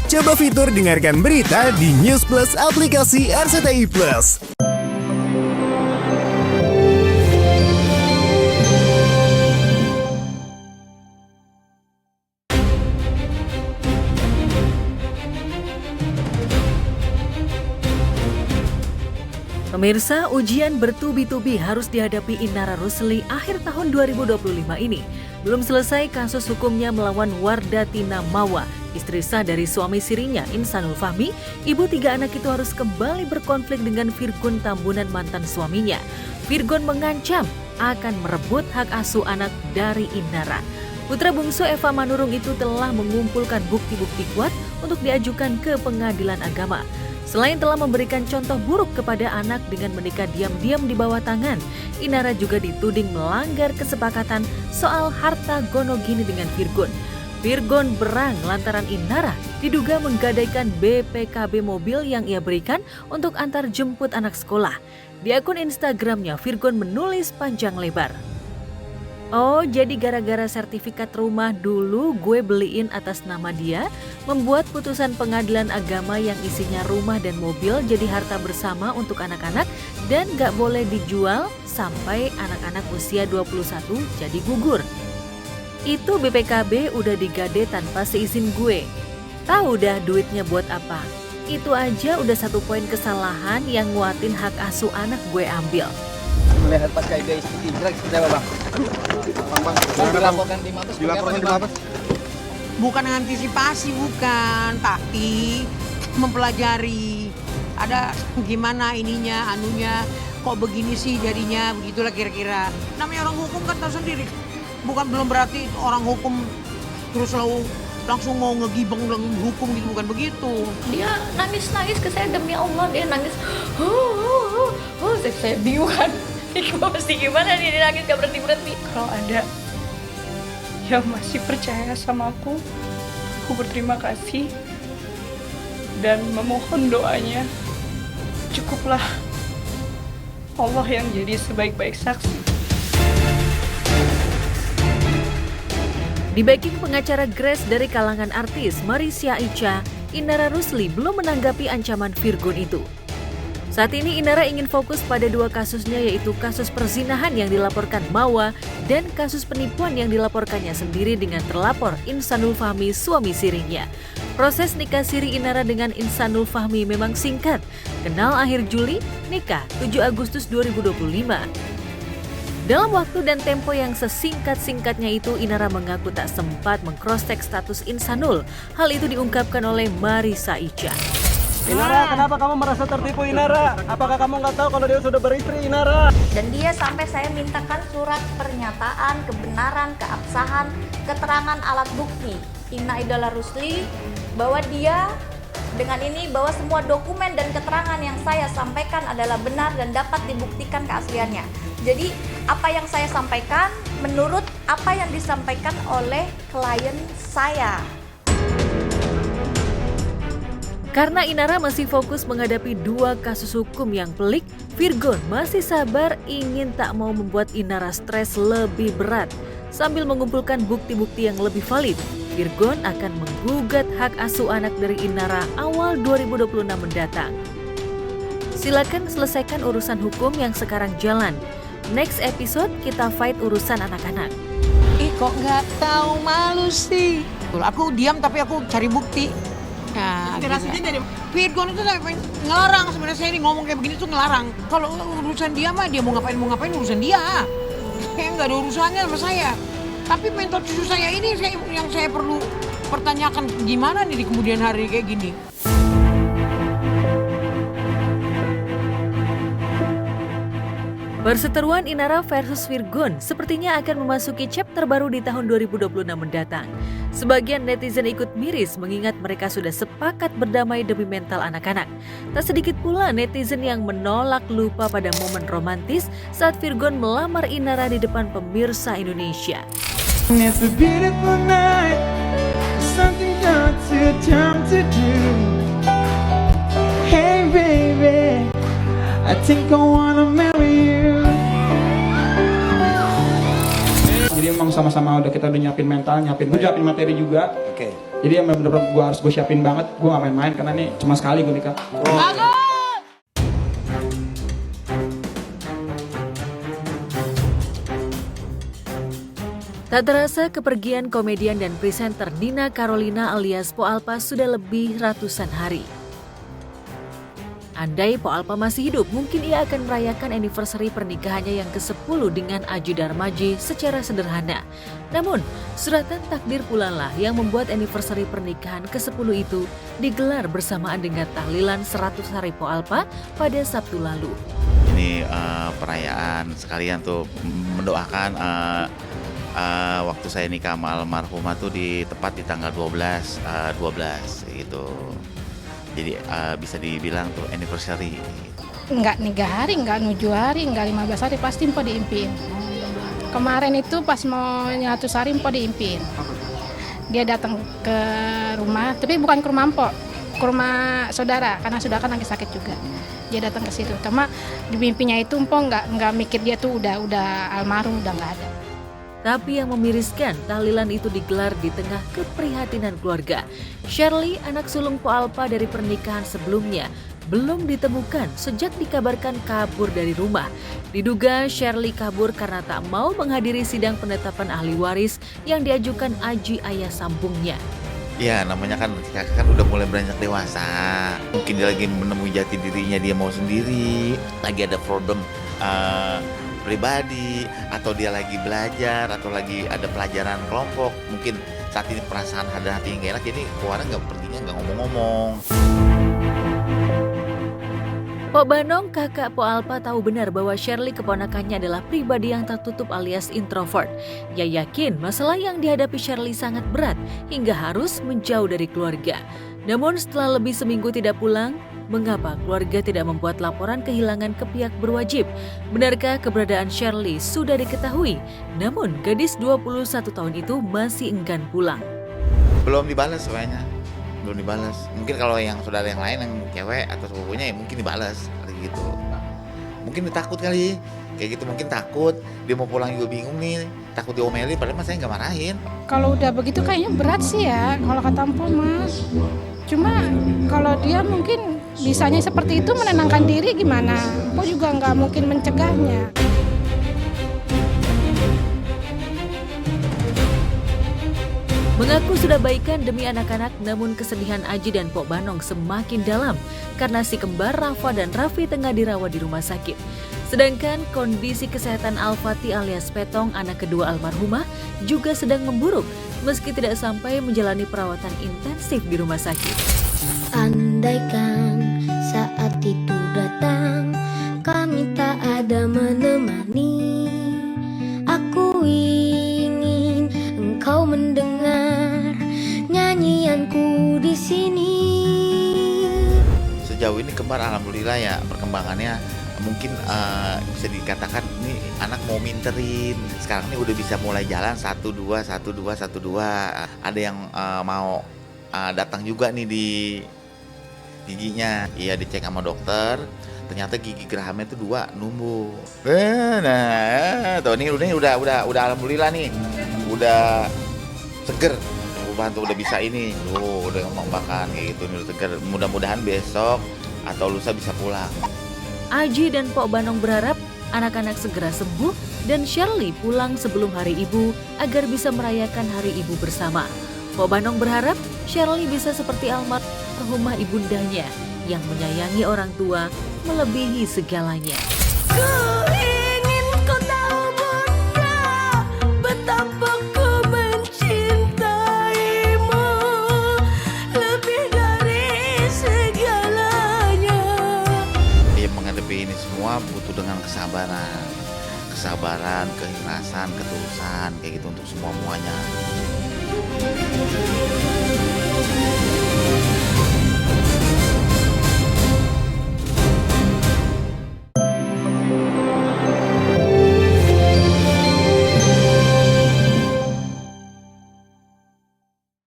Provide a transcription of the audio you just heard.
Coba fitur dengarkan berita di News Plus aplikasi RCTI Plus. Pemirsa, ujian bertubi-tubi harus dihadapi Inara Rusli akhir tahun 2025 ini. Belum selesai kasus hukumnya melawan Wardatina Mawa, istri sah dari suami sirinya Insanul Fahmi. Ibu 3 anak itu harus kembali berkonflik dengan Virgon Tambunan, mantan suaminya. Virgon mengancam akan merebut hak asuh anak dari Inara. Putra bungsu Eva Manurung itu telah mengumpulkan bukti-bukti kuat untuk diajukan ke pengadilan agama. Selain telah memberikan contoh buruk kepada anak dengan menikah diam-diam di bawah tangan, Inara juga dituding melanggar kesepakatan soal harta gonogini dengan Virgon. Virgon berang lantaran Inara diduga menggadaikan BPKB mobil yang ia berikan untuk antar jemput anak sekolah. Di akun Instagramnya, Virgon menulis panjang lebar, "Oh, jadi gara-gara sertifikat rumah dulu gue beliin atas nama dia, membuat putusan pengadilan agama yang isinya rumah dan mobil jadi harta bersama untuk anak-anak dan gak boleh dijual sampai anak-anak usia 21 jadi gugur. Itu BPKB udah digade tanpa seizin gue. Tahu dah duitnya buat apa. Itu aja udah 1 poin kesalahan yang nguatin hak asuh anak gue ambil." Melihat pas kayak guys Indra seperti apa bang? Bang, dilaporkan di Mabes. Dilaporkan di Mabes. Bukan antisipasi, bukan, tapi mempelajari. Ada gimana ininya, anunya, kok begini sih jadinya, begitulah kira-kira. Namanya orang hukum kan tahu sendiri. Belum berarti orang hukum terus selalu langsung mau ngegibeng dengan hukum gitu, bukan begitu. Dia nangis ke saya, demi Allah dia nangis. Saya bingung kan. Gue mesti gimana nih, dia nangis gak berhenti-berhenti. Kalau ada yang masih percaya sama aku berterima kasih dan memohon doanya. Cukuplah Allah yang jadi sebaik-baik saksi. Di backing pengacara Grace dari kalangan artis Marisha Icha, Inara Rusli belum menanggapi ancaman Virgon itu. Saat ini Inara ingin fokus pada 2 kasusnya, yaitu kasus perzinahan yang dilaporkan Mawa dan kasus penipuan yang dilaporkannya sendiri dengan terlapor Insanul Fahmi, suami sirinya. Proses nikah siri Inara dengan Insanul Fahmi memang singkat. Kenal akhir Juli, nikah 7 Agustus 2025. Dalam waktu dan tempo yang sesingkat-singkatnya itu, Inara mengaku tak sempat meng-cross-check status Insanul. Hal itu diungkapkan oleh Marisha Icha. Inara, kenapa kamu merasa tertipu Inara? Apakah kamu nggak tahu kalau dia sudah beristri Inara? Dan dia sampai saya mintakan surat pernyataan, kebenaran, keabsahan, keterangan alat bukti Ina Idola Rusli bahwa dia dengan ini bahwa semua dokumen dan keterangan yang saya sampaikan adalah benar dan dapat dibuktikan keasliannya. Jadi apa yang saya sampaikan menurut apa yang disampaikan oleh klien saya. Karena Inara masih fokus menghadapi 2 kasus hukum yang pelik, Virgon masih sabar ingin tak mau membuat Inara stres lebih berat. Sambil mengumpulkan bukti-bukti yang lebih valid, Virgon akan menggugat hak asuh anak dari Inara awal 2026 mendatang. Silakan selesaikan urusan hukum yang sekarang jalan. Next episode kita fight urusan anak-anak. Kok nggak tahu malu sih? Aku diam tapi aku cari bukti. Nah, inspirasinya dari Virgon itu sampai ngelarang sebenarnya. Saya ini ngomong kayak begini tuh ngelarang. Kalau urusan dia mah dia mau ngapain urusan dia. Kayak nggak ada urusannya sama saya. Tapi mentor cucu saya ini yang saya perlu pertanyakan gimana nih di kemudian hari kayak gini. Perseteruan Inara versus Virgon sepertinya akan memasuki chapter baru di tahun 2026 mendatang. Sebagian netizen ikut miris mengingat mereka sudah sepakat berdamai demi mental anak-anak. Tak sedikit pula netizen yang menolak lupa pada momen romantis saat Virgon melamar Inara di depan pemirsa Indonesia. It's a beautiful night, something not too dumb to do. Hey baby, I think I wanna marry you. Jadi emang sama-sama kita udah nyiapin mental, nyiapin materi juga. Oke. Jadi yang bener-bener gue harus siapin banget. Gue gak main-main karena ini cuma sekali gue nikah. Tak terasa kepergian komedian dan presenter Nina Carolina alias Po Alpa sudah lebih ratusan hari. Andai Po Alpa masih hidup, mungkin ia akan merayakan anniversary pernikahannya yang ke-10 dengan Aji Darmaji secara sederhana. Namun, suratan takdir pula lah yang membuat anniversary pernikahan ke-10 itu digelar bersamaan dengan tahlilan 100 hari Po Alpa pada Sabtu lalu. Ini perayaan sekalian tuh mendoakan waktu saya nikah sama almarhumah tuh tepat di tanggal 12 gitu. Jadi bisa dibilang tuh anniversary. Enggak 3 hari, enggak 7 hari, enggak 15 hari, pasti Mpo diimpiin. Kemarin itu pas mau 100 hari Mpo diimpiin. Dia datang ke rumah, tapi bukan ke rumah Mpo, ke rumah saudara, karena saudara kan lagi sakit juga. Dia datang ke situ, cuma di mimpinya itu Mpo enggak mikir dia tuh udah almarhum, udah enggak ada. Tapi yang memiriskan, tahlilan itu digelar di tengah keprihatinan keluarga. Shirley, anak sulung Po Alpa dari pernikahan sebelumnya, belum ditemukan sejak dikabarkan kabur dari rumah. Diduga Shirley kabur karena tak mau menghadiri sidang penetapan ahli waris yang diajukan Aji ayah sambungnya. Ya namanya kan udah mulai beranjak dewasa. Mungkin dia lagi menemui jati dirinya, dia mau sendiri. Lagi ada problem pribadi, atau dia lagi belajar, atau lagi ada pelajaran kelompok. Mungkin saat ini perasaan ada hati yang gak enak, jadi keluarnya perginya nggak ngomong-ngomong. Pok Banong, kakak Po Alpa, tahu benar bahwa Shirley keponakannya adalah pribadi yang tertutup alias introvert. Ia yakin masalah yang dihadapi Shirley sangat berat hingga harus menjauh dari keluarga. Namun setelah lebih seminggu tidak pulang, mengapa keluarga tidak membuat laporan kehilangan ke pihak berwajib? Benarkah keberadaan Shirley sudah diketahui? Namun gadis 21 tahun itu masih enggan pulang. Belum dibalas kayaknya. Belum dibalas. Mungkin kalau yang saudara yang lain yang cewek atau sepupunya ya mungkin dibalas kayak gitu. Mungkin ditakut kali. Kayak gitu mungkin takut. Dia mau pulang juga bingung nih. Takut diomeli padahal mas saya nggak marahin. Kalau udah begitu kayaknya berat sih ya kalau kata Mpo Mas. Cuma kalau dia mungkin bisanya seperti itu menenangkan diri gimana? Mpo juga nggak mungkin mencegahnya. Mengaku sudah baikan demi anak-anak, namun kesedihan Aji dan Pok Banong semakin dalam karena si kembar Rafa dan Raffi tengah dirawat di rumah sakit. Sedangkan kondisi kesehatan Al-Fatih alias Petong, anak kedua almarhumah, juga sedang memburuk meski tidak sampai menjalani perawatan intensif di rumah sakit. Andaikan saat itu datang, kami tak ada menemani. Aku ingin engkau mendengar nyanyianku di sini. Sejauh ini kembar alhamdulillah ya perkembangannya mungkin bisa dikatakan ini anak mau minterin. Sekarang ini udah bisa mulai jalan 1-2. Ada yang mau datang juga nih di giginya. Iya dicek sama dokter. Ternyata gigi gerahamnya itu 2 numbuh. Nah, tuh ini udah alhamdulillah nih. Udah seger. Bantu udah bisa ini. Udah ngomong makan kayak gitu udah seger. Mudah-mudahan besok atau lusa bisa pulang. Aji dan Pok Banong berharap anak-anak segera sembuh dan Shirley pulang sebelum Hari Ibu agar bisa merayakan Hari Ibu bersama. Pok Banong berharap Shirley bisa seperti almarhumah ibundanya yang menyayangi orang tua melebihi segalanya. Ini semua butuh dengan kesabaran, keikhlasan, ketulusan kayak gitu untuk semuanya.